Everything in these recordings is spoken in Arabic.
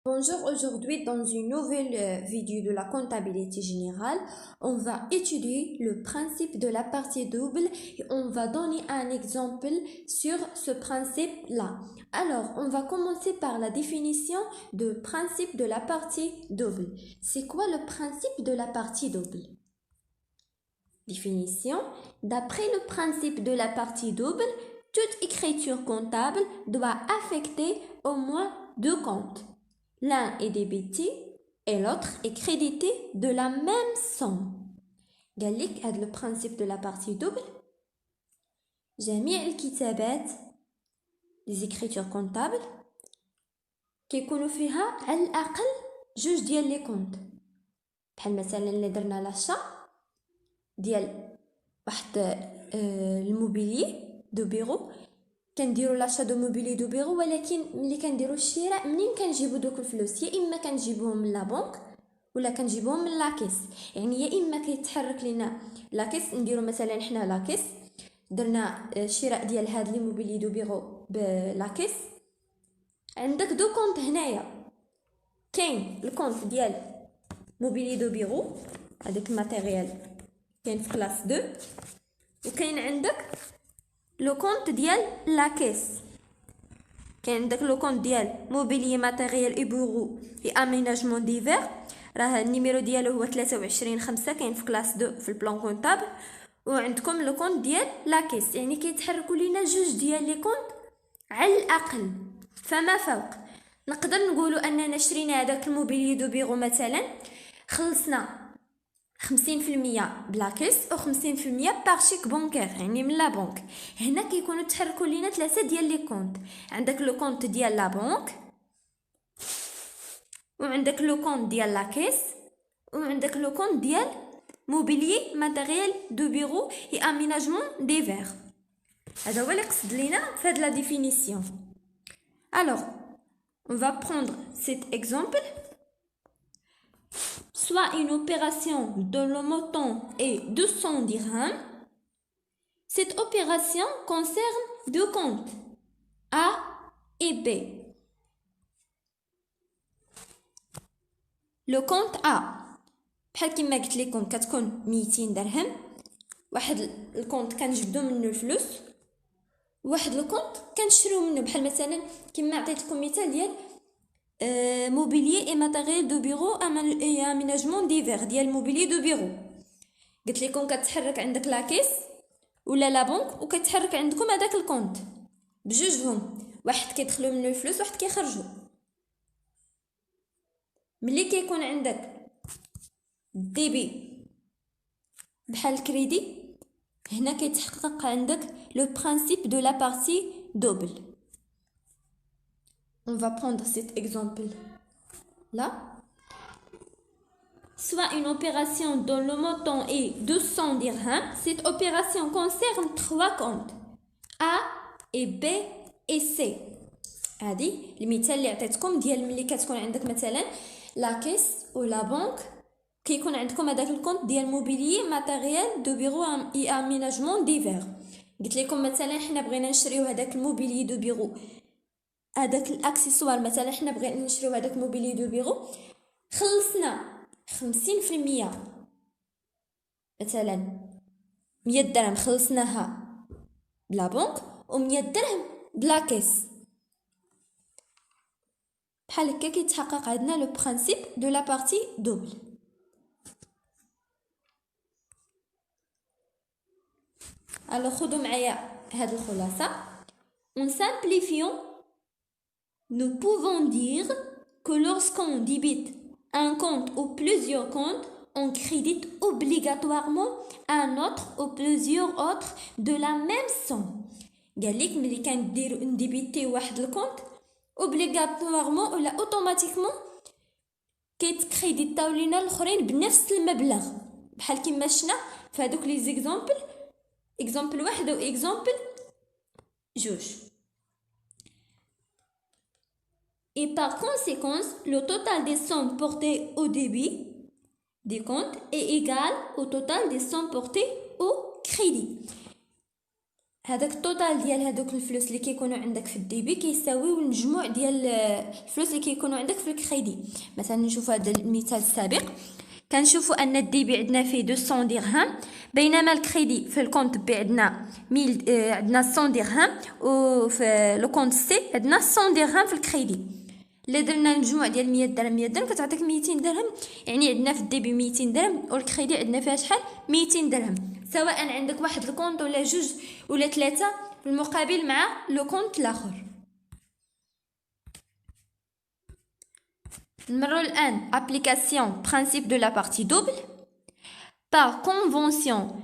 Bonjour, aujourd'hui dans une nouvelle vidéo de la comptabilité générale, on va étudier le principe de la partie double et on va donner un exemple sur ce principe-là. Alors, on va commencer par la définition de principe de la partie double. C'est quoi le principe de la partie double? Définition. D'après le principe de la partie double, toute écriture comptable doit affecter au moins deux comptes. L'un est débité et l'autre est crédité de la même somme. قال لك هذا le principe de la partie double. جميع الكتابات les écritures comptables كيكونوا فيها على الأقل جوج ديال لي كونت. بحال مثلا اللي درنا لاشا ديال واحد الموبيلي دو بيرو كنديروا لاشا دو موبيلي دو بيرو، ولكن ملي كنديروا الشراء منين كنجيبوا دوك الفلوس؟ يا اما كنجيبوهم من لا بنك ولا كنجيبوهم من لاكيس. يعني يا اما كيتحرك لينا لاكيس، نديروا مثلا حنا لاكيس درنا شراء ديال هاد لي موبيلي دو بيرو بلاكيس، عندك دو كونت هنايا. كاين الكونت ديال موبيلي دو بيرو هذاك الماتيريال كاين في كلاس 2، وكاين عندك لو كونت ديال لاكيس، كاين عندك لو كونت ديال موبيلي ماتيريال اي بورو اي اميناجمون ديفير، راه النيميرو ديالو هو 23/5 كاين في كلاس 2 في البلان كونطابل. وعندكم لو كونت ديال لاكيس، يعني كيتحركوا لينا جوج ديال لي كونت على الاقل فما فوق. نقدر نقولوا اننا شرينا هذاك الموبيلي دو بيرو مثلا، خلصنا 50% بلاكيس و 50% باغ شيك بونكير، يعني من لا بنك. هنا كيكونوا تحركوا لينا ثلاثه ديال لي كونت، عندك لو كونت ديال لا بنك، وعندك لو كونت ديال لاكيس، وعندك لو كونت ديال موبيلي ماتيريال دو بيرو اي اميناجمون ديفير. هذا هو اللي قصد لينا في هاد لا ديفينيسيون. Alors, on va prendre cet exemple. Soit une opération dont le montant est 200 dirhams. Cette opération concerne deux comptes, A et B. Le compte A بحال كما قلت لكم كتكون 200 درهم، واحد الكونت كنجبدو منه الفلوس، واحد الكونت كنشريو منه، بحال مثلا كما عطيت لكم مثال ديال موبيليي اي ماتيريال دو بيرو اي اميناجمون ديفير ديال موبيليي دو بيرو. قلت لكم كتحرك عندك لاكيس ولا لا بنك، وكتحرك عندكم هذاك الكونت بجوجهم، واحد كيدخلوا منه الفلوس واحد كيخرجوا. ملي كيكون عندك ديبي بحال الكريدي، هنا كيتحقق عندك لو برانسيپ دو لا بارتي دوبل. On va prendre cet exemple là. Soit une opération dont le montant est 200 dirhams. Cette opération concerne trois comptes, A et B et C. هذه المثال اللي عطيتكم ديال ملي كتكون عندك مثلا لاكيس ولا بنك، كيكون عندكم هذاك الكونت ديال موبيليي ماتيريال دو بيرو اي اميناجمون ديفير. قلت لكم مثلا حنا بغينا نشريو هذاك الموبيليي دو بيرو، هذاك الاكسسوار مثلا حنا بغينا نشريو هذاك موبيليي دو بيرو، خلصنا 50% مثلا 100 درهم خلصناها بلا بنك و100 درهم بلاكيس. بحال هكا كيتحقق عندنا لو برانسيپ دو لا بارتي دوبل. الو خذوا معايا هاد الخلاصه. En simplifiant, nous pouvons dire que lorsqu'on débite un compte ou plusieurs comptes, on crédite obligatoirement un autre ou plusieurs autres de la même somme. قال لك ملي كنديروا نديبيتي واحد الكونت اوبليغاتوارمون ولا اوتوماتيكمون كيتكريديتاو لينا الاخرين بنفس المبلغ، بحال كما شفنا في هذوك لي زيكزامبل، اكزامبل واحد و اكزامبل جوج. Et par conséquence, le total des sommes portées au débit des comptes est égal au total des sommes portées au crédit. هذاك التوتال ديال هذوك الفلوس اللي كيكونوا عندك في الديبي كيساويو المجموع ديال الفلوس اللي كيكونوا عندك في الكريدي. مثلا نشوف هذا المثال السابق، كنشوفوا ان الديبي عندنا فيه 200 درهم، بينما الكريدي في الكونت بي عندنا 1000 عندنا 100 درهم، وفي لو كونت سي عندنا 100 درهم في الكريدي. الا درنا المجموع ديال 100 درهم 100 درهم كتعطيك 200 درهم، يعني عندنا في الديبي 200 درهم والكريدي عندنا فيها شحال 200 درهم، سواء عندك واحد الكونت ولا جوج ولا ثلاثه في المقابل مع لو كونت الاخر. نمروا الان application principe de la partie double. Par convention,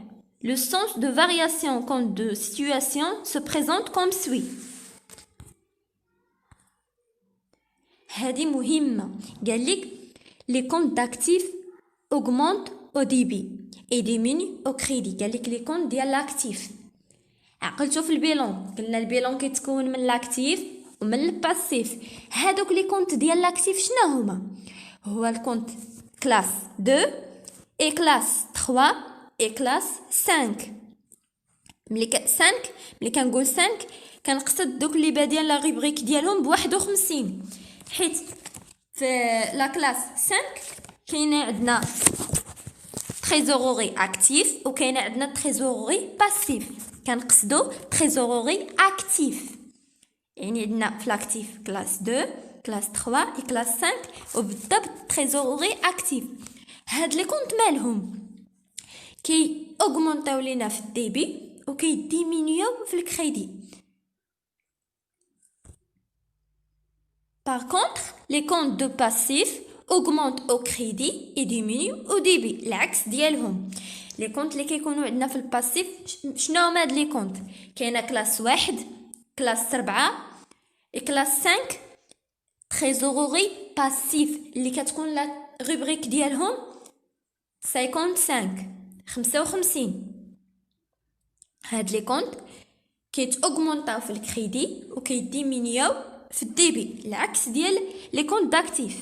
le sens de variation compte de situation se présente comme suit. هذه مهمة، قال لك les comptes d'actifs augmentent au débit et diminuent au crédit. قال لك les comptes ديال l'actif. عقلتو في البيلون، قلنا البيلون كيتكون من لاكتيف ومن الباسيف. هادوك لي كونت ديال لاكتيف شنو هما؟ هو الكونت كلاس 2 اي كلاس 3 اي كلاس 5. ملي كنقول 5 كنقصد دوك اللي بادين لا ريبريك ديالهم ب 51، حيت في لا كلاس 5 كاينه عندنا تريزوروري اكتيف وكاينه عندنا تريزوروري باسيف. كنقصدو تريزوروري اكتيف، يعني عندنا في لاكتيف كلاس 2 كلاس 3 اي كلاس 5 وبالضبط تريزوروري اكتيف. هاد لي كونت مالهم كي اوغمونطيو لينا في الديبي وكي ديمينيو في الكريدي. Par contre, les comptes de passif augmentent au crédit et diminuent au débit. العكس ديالهم. لي كونت اللي كيكونوا عندنا في الباسيف شنو هما هاد لي كونت؟ كاينه كلاس 1 كلاس 4 كلاس 5 تريزوروري باسيف اللي كتكون لا روبريك ديالهم 55. هاد لي كونت كيتاوغمونطاو في الكريدي وكيديمينيو في الديبي، العكس ديال لي كونت داكتيف.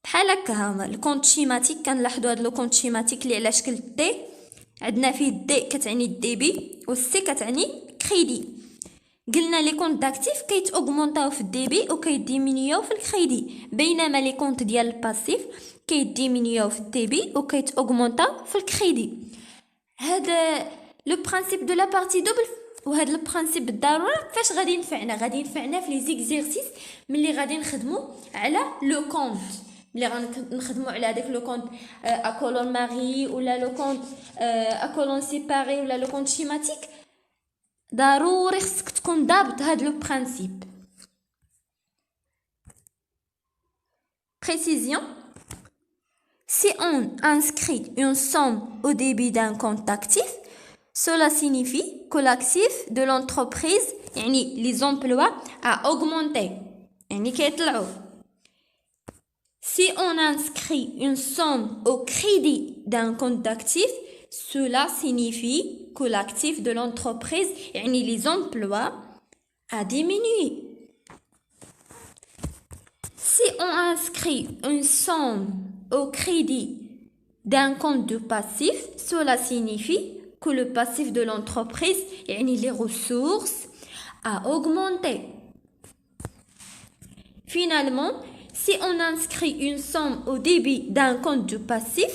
بحال هكا هما الكونت شيماتيك. كنلاحظوا هاد لو كونت شيماتيك اللي على شكل دي، عندنا فيه دي كتعني الديبي والسي كتعني كريدي. قلنا لي كونت داكتيف كيتاوغمونطاو في الديبي وكيديمينيو في الكريدي، بينما لي كونت ديال الباسيف كيديمينيو في الديبي وكيتاوغمونطاو في الكريدي. هذا لو برينسيپ دو لا بارتي دوبل. وهذا البرينسيپ بالضروره فاش غادي ينفعنا في لي زيكزيرسيس ملي غادي نخدموا على لو كونت، ملي غنخدموا على هذاك لو كونت ا كولون ماري ولا لو كونت ا كولون سيباري ولا لو كونت شيماتيك. ضروري خصك تكون ضابط هذا لو برينسيپ. Précision. Si on inscrit une somme au débit d'un compte actif, cela signifie que l'actif de l'entreprise, يعني les emplois, a augmenté. يعني كيطلعوا. Si on inscrit une somme au crédit d'un compte d'actif, cela signifie que l'actif de l'entreprise, يعني les emplois, a diminué. Si on inscrit une somme au crédit d'un compte de passif, cela signifie que le passif de l'entreprise, يعني les ressources, a augmenté. Finalement, si on inscrit une somme au débit d'un compte de passif,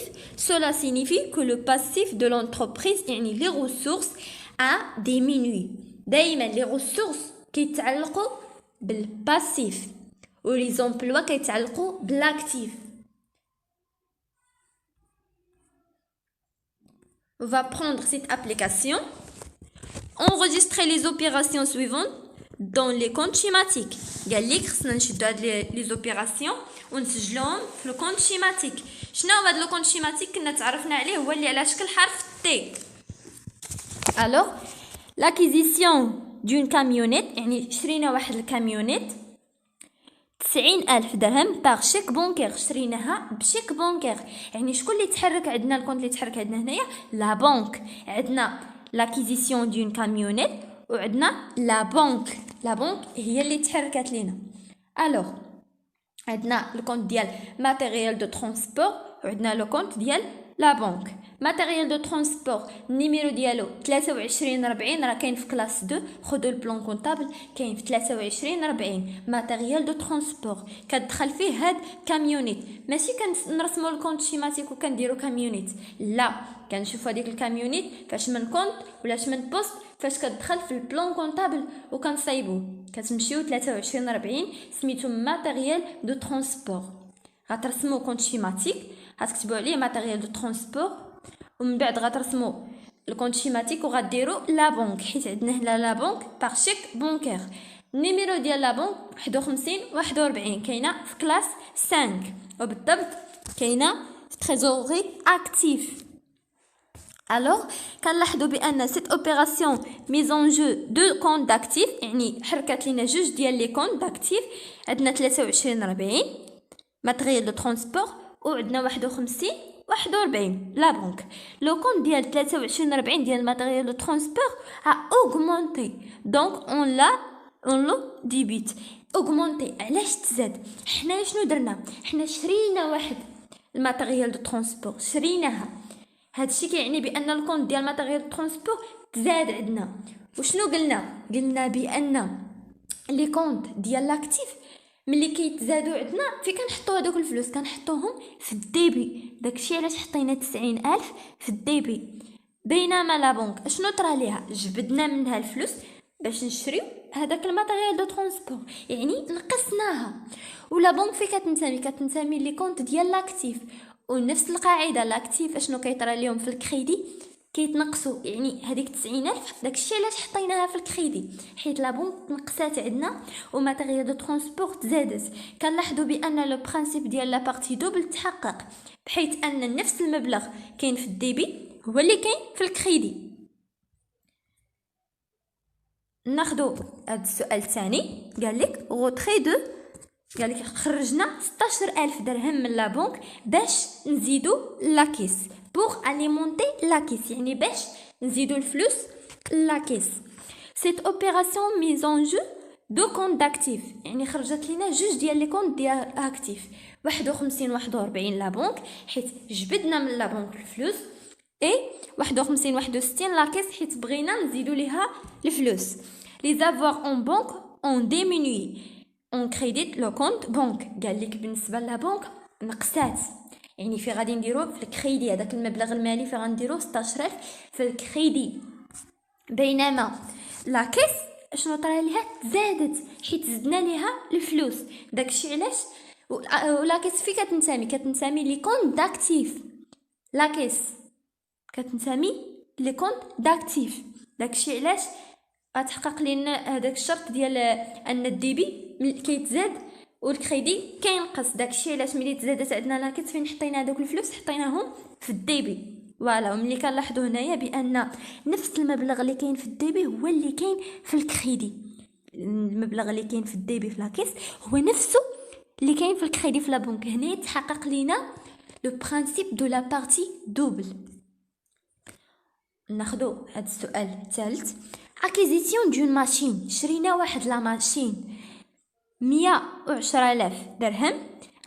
cela signifie que le passif de l'entreprise, يعني les ressources, a diminué. دايما les ressources كيتعلقوا بالpassif و les emplois كيتعلقوا بالactif. On va prendre cette application. Enregistrer les opérations suivantes dans les comptes schématiques. قال لك خصنا نشدو هاد لي زوبيراسيون ونسجلوهم في لو كونت شيماتيك. شنو هو هاد لو كونت شيماتيك؟ كنا تعرفنا عليه، هو اللي على شكل حرف تي. Alors, l'acquisition d'une camionnette، يعني شرينا واحد الكاميونيت 90,000 درهم باغ شيك بونكير، شريناها بشيك بونكير. يعني شكون اللي تحرك عندنا؟ الكونت اللي تحرك عندنا هنايا لا بنك. عندنا لاكيزيسيون دون كاميونيت وعندنا لا بنك. لا بنك هي اللي تحركت لينا. الوغ عندنا الكونت ديال ماتيريال دو ترونسبور وعندنا لو كونت ديال لا بنك. ماتيريال دو ترونسبور النيميرو ديالو 23 40 راه كاين في كلاس 2. خذوا البلان كونطابل كاين في 23 40 ماتيريال دو ترونسبور. كتدخل فيه هاد كاميونيت، ماشي كنرسموا الكونت شيماتيك وكنديروا كاميونيت، لا كنشوفوا هذيك الكاميونيت فاش من كونت ولاش من بوست فاش كتدخل في البلان كونطابل وكنصايبوه. كتمشيو 23 40 سميتو ماتيريال دو ترونسبور. غترسموا كونت شيماتيك غتكتبوا عليه ماتيريال دو ترونسبور، ومن بعد غترسموا الكونت شيماتيك وغديروا لا بنك، حيت عندنا هنا لا بنك باغ شيك بونكير. النيميرو ديال لا بنك 51 41 كاينه في كلاس 5، وبالضبط كاينه في تريزوري اكتيف. الوغ كنلاحظوا بان سيت اوبيراسيون ميزون جو دو كونت داكتيف، يعني حركات لينا جوج ديال لي كونت داكتيف. عندنا 23 40 ماتريال دو ترونسبور، وعندنا 51 41 لا بنك. لو كونت ديال 23 40 ديال ماتريال دو ترونسبور ا اوغمونتي، دونك اون لو ديبيت. اوغمونتي علاش تزاد؟ حنا شنو درنا؟ حنا شرينا واحد الماتريال دو ترونسبور، شريناها. هادشي كيعني بان الكونت ديال ماتريال دو ترونسبور تزاد عندنا. وشنو قلنا بان لي كونت ديال لاكتيف ملي كيتزادوا عندنا في كنحطوا هذوك الفلوس كنحطوهم في الديبي. داكشي علاش حطينا 90,000 في الديبي. بينما لا بنك شنو طرا ليها؟ جبدنا منها الفلوس باش نشريو هذاك الماتيريال دو ترونسبور، يعني نقصناها. ولا بنك في كتنتمي لي كونت ديال لاكتيف، ونفس القاعده لاكتيف اشنو كيطرا ليهم في الكريدي كيتنقصوا، يعني هذيك 90,000 داكشي علاش حطيناها في الكريدي، حيت لا بنك تنقصات عندنا وماتيريال دو ترونسبور تزادت. كنلاحظوا بان لو برينسيپ ديال لا بارتي دوبل تحقق، بحيث ان نفس المبلغ كاين في الديبي هو اللي كاين في الكريدي. ناخذوا هذا السؤال الثاني، قال لك غوتري دو، قال لك خرجنا 16,000 درهم من لا بنك باش نزيدو لاكيس بوغ اليمونتي لاكيس، يعني باش نزيدو الفلوس لاكيس. سيت اوبيراسيون ميزون جو دو كونت داكتيف، يعني خرجت لينا جوج ديال لي كونت ديال اكتيف 51 41 لا بنك، حيت جبدنا من لا بنك الفلوس، اي 51 61 لاكيس حيت بغينا نزيدو ليها الفلوس. لي زافوار اون بنك اون ديمينوي اون كريديت لو كونت بنك. قال لك بالنسبه لا بنك نقصات، يعني في غادي نديرو في الكريدي هذاك المبلغ المالي في غنديرو 16,000 في الكريدي. بينما لاكيس شنو طرا ليها؟ تزادت حيت زدنا ليها الفلوس. داكشي علاش ولاكيس في كتنتمي لي كونت داكتيف. لاكيس كتنتمي لي كونت داكتيف، داكشي علاش غتحقق لنا هذاك الشرط ديال ان الديبي كيتزاد والكريدي كينقص. داكشي علاش ملي تزادت عندنا لاكيس فين حطينا هذوك الفلوس؟ حطيناهم في الديبي. فوالا، وملي كنلاحظوا هنايا بان نفس المبلغ اللي كاين في الديبي هو اللي كاين في الكريدي. المبلغ اللي كاين في الديبي في لاكيس هو نفسه اللي كاين في الكريدي في لا بنك. هنا يتحقق لينا لو برينسيپ دو لا بارتي دوبل. ناخذوا هذا السؤال الثالث. اكيزيسيون دون ماشين، شرينا واحد لا ماشين 110,000 درهم،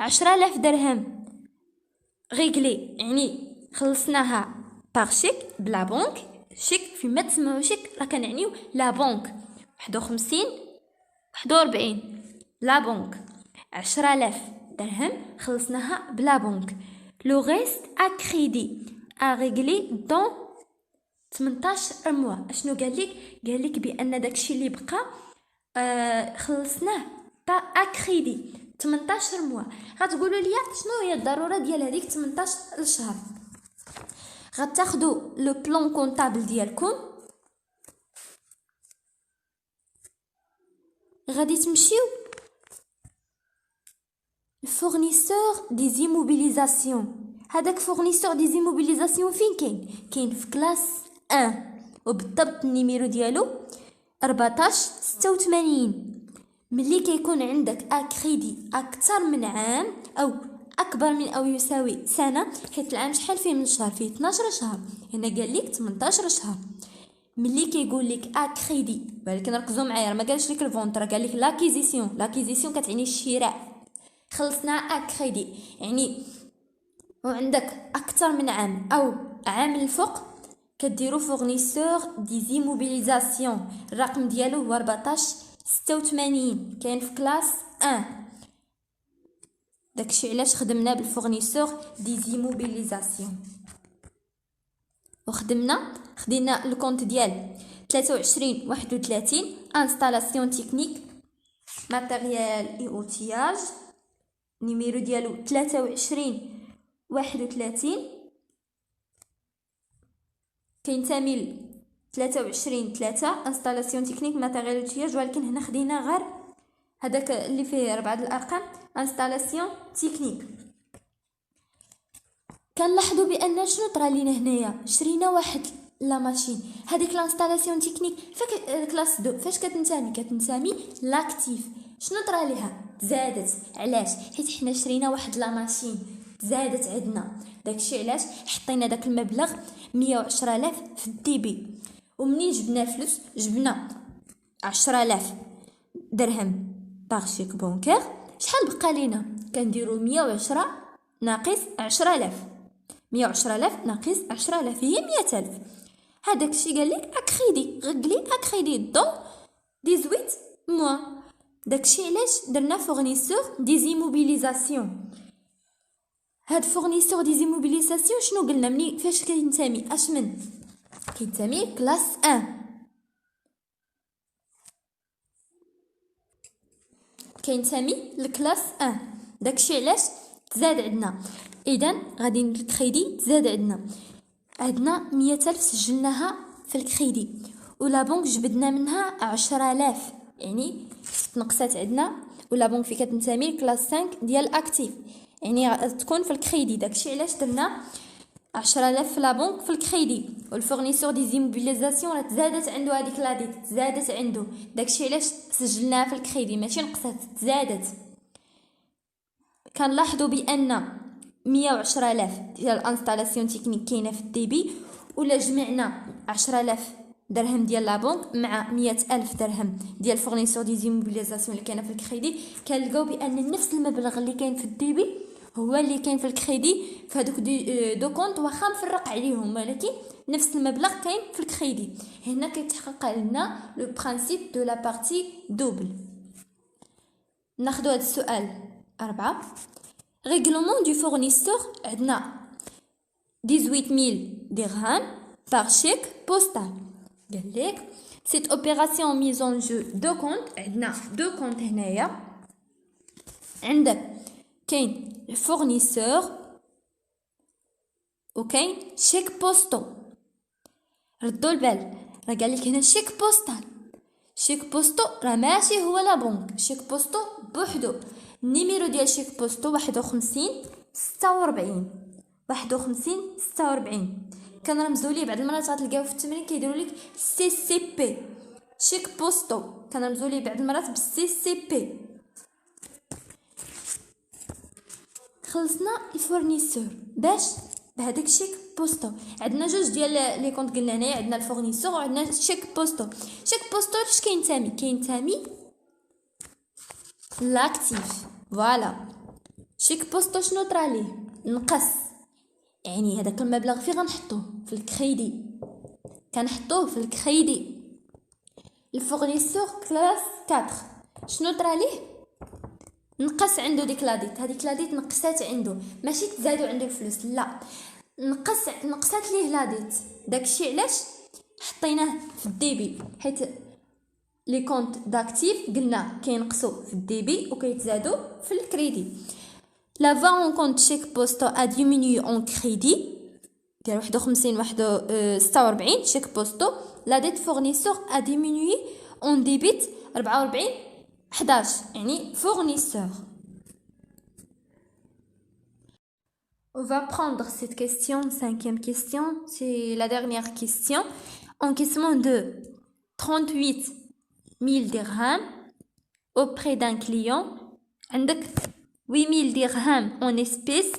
10,000 درهم ريغلي، يعني خلصناها باغ شيك بلا بنك. شيك فيما تسمعوا شيك راه كنعنيو لا بنك. 51 41 لا بنك، 10,000 درهم خلصناها بلا بنك. لو ريست ا كريدي ا ريغلي دون 18 موا. اشنو قال لك بان داكشي اللي بقى خلصناه با اكريدي 18 موا. غتقولوا لي شنو هي الضروره ديال هذيك 18 شهر؟ غتاخذوا لو بلان كونطابل ديالكم، غادي تمشيو الفورنيسور دي زيموبيليزاسيون. هذاك فورنيسور دي زيموبيليزاسيون فين كاين في كلاس 1، وبالضبط النيميرو ديالو 1486. ملي كيكون عندك اكريدي اكثر من عام او اكبر من او يساوي سنه، حيت العام شحال فيه من الشهر؟ فيه 12 شهر، هنا قال لك 18 شهر. ملي كيقول لك اكريدي، ولكن ركزوا معايا ما قالش لك الفونت، راه قال لك لاكيزيسيون. لاكيزيسيون كتعني الشراء. خلصنا اكريدي يعني وعندك اكثر من عام او عام الفوق كديروا فورنيسور دي زيموبيليزاسيون. الرقم ديالو هو 1486 كاين في كلاس 1. داكشي علاش خدمنا بالفورنيسور دي زيموبيليزاسيون. خدينا الكونت ديال 23 31 انستالاسيون تكنيك ماتيريال اي اوتياج. نيميرو ديالو 23 31 كينتمي 23 3 انستالاسيون تكنيك ماتيريال اوتياج، ولكن هنا خدينا غير هذاك اللي فيه 4 الارقام انستالاسيون تكنيك. كنلاحظوا بان شنو طرا لينا هنايا، شرينا واحد لا ماشين هذيك لانستالاسيون تكنيك كلاس 2 فاش كتنتمي لاكتيف. شنو طرا ليها؟ تزادت. علاش؟ حيت حنا شرينا واحد لا ماشين تزادت عندنا، داكشي علاش حطينا داك المبلغ 110,000 في الدي بي. ومنين جبنا الفلوس جبنا 10,000 درهم باغ شيك بونكير. شحال بقى لينا؟ كنديروا 110 ناقص 10,000. 110,000 ناقص 10,000 هي 100,000. هذاك الشيء قال لك اكريدي، غقلي اكريدي دون 18 موا. داكشي علاش درنا فورنيسور دي زيموبيليزاسيون. هاد فورنيسور دي زيموبيليزاسيون شنو قلنا مني فاش كينتمي؟ اشمن كينتمي كلاس 1، كينتمي لكلاس 1. داكشي علاش تزاد عندنا. اذا غادي الكريدي تزاد عندنا 100,000 سجلناها في الكريدي، ولا بنك جبدنا منها 10,000 يعني تنقصات عندنا. ولا بنك في كتنتمي لكلاس 5 ديال اكتيف يعني تكون في الكريدي. داكشي علاش درنا 10,000 في لا بنك في الكريدي. والفورنيسور دي زيموبيليزاسيون راه تزادت عنده هذيك لاديت، تزادت عنده. داكشي علاش سجلناها في الكريدي ماشي نقصات، تزادت. كنلاحظوا بان 110,000 ديال الانستالاسيون تكنيك كاينه في الدي بي، ولا جمعنا 10,000 درهم ديال لا بنك مع 100,000 درهم ديال فورنيسور دي زيموبيليزاسيون اللي كاينه في الكريدي، كنلقاو بان نفس المبلغ اللي كاين في الدي بي هو اللي كاين في الكريدي في هذوك دو كونط. واخا مفرق عليهم ولكن نفس المبلغ كاين في الكريدي. هنا كيتحقق لنا لو برينسيپ دو لا بارتي دوبل. ناخذ هذا السؤال 4. ريغلومون دو فورنيسور عندنا 18,000 درهم par chèque postal. قال لك cette opération mise en jeu deux comptes. عندنا دو كونت هنايا، عندك كاين فورنيسور وكاين شيك بوستو. ردوا البال، راه قال لك هنا شيك بوستال. شيك بوستو راه ماشي هو لا بنك، شيك بوستو بوحدو. النيميرو ديال شيك بوستو 51 46 51 46. كنرمزوا ليه بعض المرات غتلقاو في التمرين كيديروا لك سي سي بي. شيك بوستو كنرمزوا ليه بعض المرات بالسي سي بي. خلصنا الفورنيسور باش بهذاك شيك بوستو. عندنا جوج ديال لي كونط قلنا هنايا، عندنا الفورنيسور وعندنا شيك بوستو. شيك بوستو فاش كينتمي لاكتيف. فوالا شيك بوستو شنو طرا ليه؟ نقص، يعني هذاك المبلغ فين غنحطوه؟ في الكريدي، كنحطوه في الكريدي. الفورنيسور كلاس 4 شنو طرا ليه؟ نقص عنده ديك لاديت. هذيك لاديت نقصات عنده، ماشي تزادوا عنده الفلوس، لا نقصات ليه لاديت. داكشي علاش حطيناه في الدي بي، حيت لي كونط داكتيف قلنا كينقصوا في الدي بي وكيتزادوا في الكريدي. لا فا اون كونط شيك بوستو ا ديمينيو اون كريدي ديال 51 46 شيك بوستو. لا ديت فورنيسور ا ديمينيو اون ديبيت 44 11 يعني fournisseur. On va prendre cette question, 5e question, c'est la dernière question. Encaissement de 38,000 dirhams auprès d'un client. عندك 8,000 dirhams en espèces,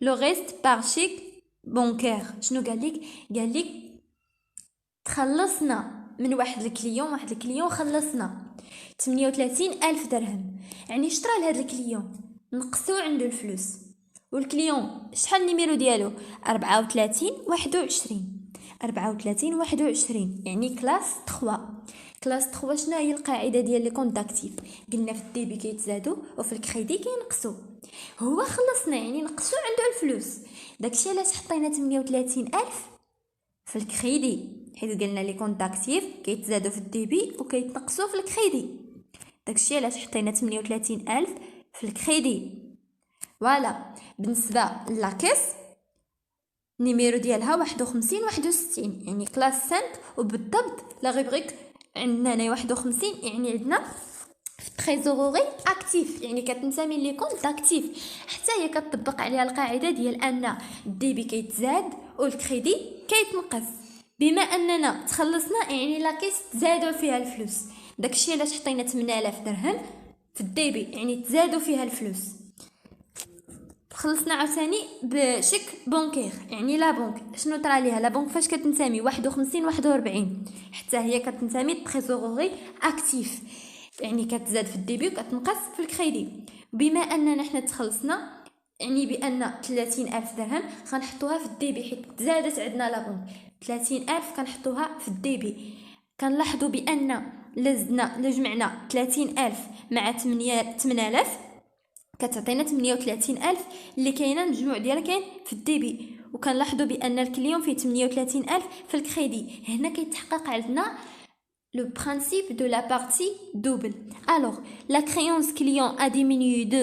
le reste par chèque bancaire. شنو قال لك تخلصنا من واحد الكليون خلصنا 38,000 درهم. يعني شطرا لهذا الكليون؟ نقصوا عنده الفلوس والكليون شحال النيميرو ديالو 34 21 34 21 يعني كلاس 3. كلاس 3 شنو هي القاعده ديال لي كونت اكتيف؟ قلنا في الديبي كيتزادوا وفي الكريدي كينقصوا. هو خلصنا يعني نقصوا عنده الفلوس. داكشي علاش حطينا 38000 في الكريدي، حيت قلنا لي كونت اكتيف كيتزادوا في الديبي وكيتنقصوا في الكريدي. داكشي علاش حطينا 38000 في الكريدي. فوالا. بالنسبه لاكيس النيميرو ديالها 51 61 يعني كلاس 5، وبالضبط لا غيبغيك عندنا هنا 51 يعني عندنا في التريزوروري اكتيف، يعني كتنتمي لي كونت اكتيف. حتى هي كتطبق عليها القاعده ديال ان الديبي كيتزاد والكريدي كيتنقص. بما اننا تخلصنا يعني لاكيس تزادوا فيها الفلوس، داكشي علاش حطينا 8000 درهم في الديبي يعني تزادوا فيها الفلوس. خلصنا عاوتاني بشيك بونكير يعني لا بنك شنو طرا ليها لا بنك فاش كتنتمي 51 41 حتى هي كتنتمي تريزوروري اكتيف، يعني كتزاد في الديبي وكتنقص في الكريدي. بما اننا حنا تخلصنا يعني بان 30000 درهم غنحطوها في الديبي حيت زادت عندنا لا بنك 30000 كنحطوها في الديبي. كنلاحظوا بان لزدنا جمعنا 30000 مع 8000 كتعطينا 38000 اللي كاينه المجموع ديالها كاين في الديبي. وكنلاحظوا بان الكليون فيه 38000 في الكريدي. هنا كيتحقق عندنا le principe de la partie double. Alors la créance client a diminué de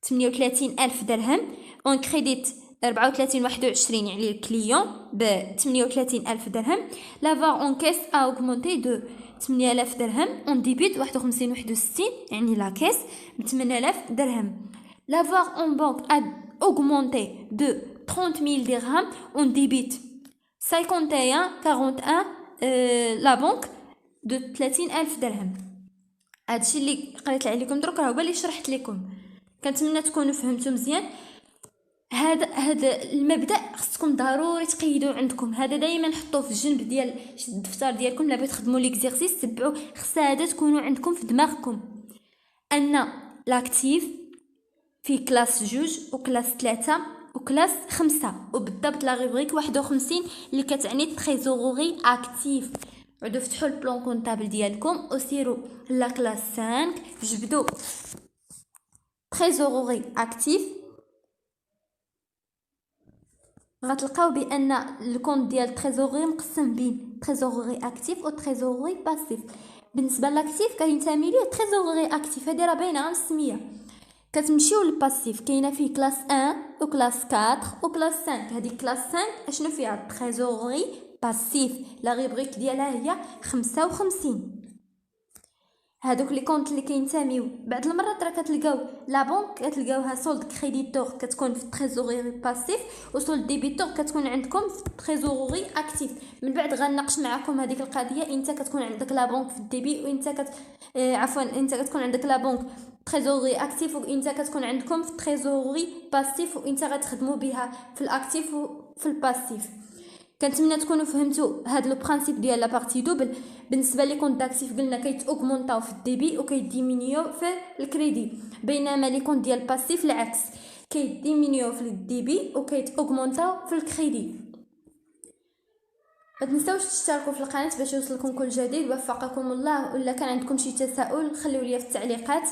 38000 درهم on crédit 34 21 يعني الكليون ب 38000 درهم. l'avoir en caisse a augmenté de 8000 درهم on débite 51 61 يعني لا كيس ب 8000 درهم. l'avoir en banque a augmenté de 30000 dirhams on débite 51 41 la banque دو 30000 درهم. هادشي اللي قريت عليكم دروك راه هو اللي شرحت لكم. كنتمنى تكونوا فهمتوا مزيان. هذا المبدا خصكم ضروري تقيدوا عندكم. هذا دائما حطوه في الجنب ديال الدفتر ديالكم لا بغيتو تخدموا ليكزيرسيس تبعوا. خص هذا تكونوا عندكم في دماغكم ان لاكتيف في كلاس 2 وكلاس 3 وكلاس 5 وبالضبط لا غيبغيك 51 اللي كتعني تريزوروري اكتيف. عودوا فتحوا البلان كونطابل ديالكم وسيروا لا كلاس 5 جبدوا تريزوروري اكتيف. غتلقاو بان الكونط ديال تريزوري مقسم بين تريزوروري اكتيف و تريزوروري باسيف. بالنسبه لاكتيف كينتمي ليه تريزوروري اكتيف، هذه راه باينه على السميه. كتمشيو للباسيف كاينه فيه كلاس 1 وكلاس 4 وكلاس 5. هذه كلاس 5 اشنو فيها؟ تريزوروري باسيف لا غيبغيك ديالها هي 55. هادوك لي كونط اللي كينتميو بعض المرات راه كتلقاو لا بنك كتلقاوها سولد كريديتور كتكون في تريزوري باسيف وسولد ديبيتور كتكون عندكم في تريزوري اكتيف. من بعد غنناقش معكم هذيك القضيه. انت كتكون عندك لا بنك في الديبي وانت انت كتكون عندك لا بنك تريزوري اكتيف وانت كتكون عندكم في تريزوري باسيف وانت غتخدموا بها في الاكتيف وفي الباسيف. كنتمنى تكونوا فهمتوا هذا لو برينسيپ ديال لا بارتي دوبل. بالنسبه لي كونط داكتيف قلنا كيتاوغمونطاو في الديبي وكيديمينيو في الكريدي، بينما لي كونط ديال الباسيف العكس كيديمينيو في الديبي وكيتاوغمونطاو في الكريدي. ما تنساوش تشتركوا في القناه باش يوصلكم كل جديد. وفقكم الله. ولا كان عندكم شي تساؤل خليوا لي في التعليقات.